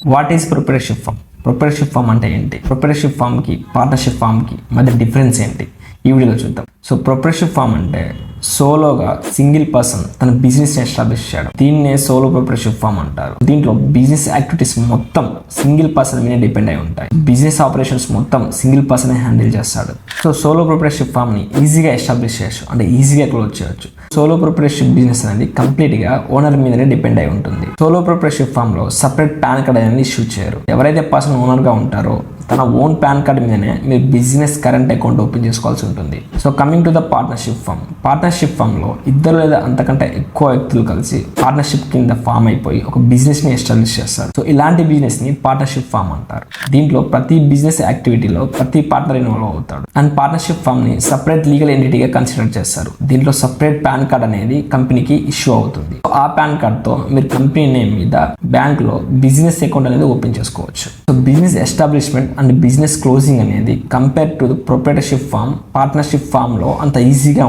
What is proprietorship firm? Proprietorship firm అంటే ఏంటి? Proprietorship ఫామ్కి partnership ఫామ్కి మధ్య డిఫరెన్స్ ఏంటి ఈ వీడియోలో చూద్దాం. సో ప్రొప్రైటర్షిప్ ఫామ్ అంటే సోలోగా సింగిల్ పర్సన్ తన బిజినెస్ ఎస్టాబ్లిష్ చేయడం. దీన్నే సోలో ప్రొప్రైటర్షిప్ ఫామ్ అంటారు. దీంట్లో బిజినెస్ యాక్టివిటీస్ మొత్తం సింగిల్ పర్సన్ మీద డిపెండ్ అయి ఉంటాయి. బిజినెస్ ఆపరేషన్స్ మొత్తం సింగిల్ పర్సన్ హ్యాండిల్ చేస్తాడు. సో సోలో ప్రొప్రైటర్షిప్ ఫామ్ ని ఈజీగా ఎస్టాబ్లిష్ చేయొచ్చు, అంటే ఈజీగా క్లోజ్ చేయొచ్చు. సోలో ప్రొప్రైటర్షిప్ బిజినెస్ అనేది కంప్లీట్ గా ఓనర్ మీదనే డిపెండ్ అయి ఉంటుంది. సోలో ప్రొప్రైటర్షిప్ ఫామ్ లో సపరేట్ పాన్ కార్డ్ అనేది ఇష్యూ చేయరు. ఎవరైతే పర్సన్ ఓనర్ గా ఉంటారో తన ఓన్ పాన్ కార్డ్ మీదనే మీరు బిజినెస్ కరెంట్ అకౌంట్ ఓపెన్ చేసుకోవాల్సి ఉంటుంది. So coming to the partnership firm. Partnership firm లో ఇద్దరు లేదా అంతకంటే ఎక్కువ వ్యక్తులు కలిసి పార్ట్నర్షిప్ కింద ఫామ్ అయిపోయి ఒక బిజినెస్ ని ఎస్టాబ్లిష్ చేస్తారు. సో ఇలాంటి బిజినెస్ ని పార్ట్నర్షిప్ ఫామ్ అంటారు. దీంట్లో ప్రతి బిజినెస్ యాక్టివిటీలో ప్రతి పార్ట్నర్ ఇన్వాల్వ్ అవుతాడు. అండ్ పార్ట్నర్షిప్ ఫామ్ ని సపరేట్ లీగల్ ఎంటిటీగా కన్సిడర్ చేస్తారు. దీంట్లో సపరేట్ పాన్ కార్డ్ అనేది కంపెనీకి ఇష్యూ అవుతుంది. ఆ పాన్ కార్డ్ తో మీరు కంపెనీ నేమ్ మీద బ్యాంక్ లో బిజినెస్ అకౌంట్ అనేది ఓపెన్ చేసుకోవచ్చు. So business establishment and business closing అనేది compare to the proprietorship firm, partnership firm లో అంత ఈజీగా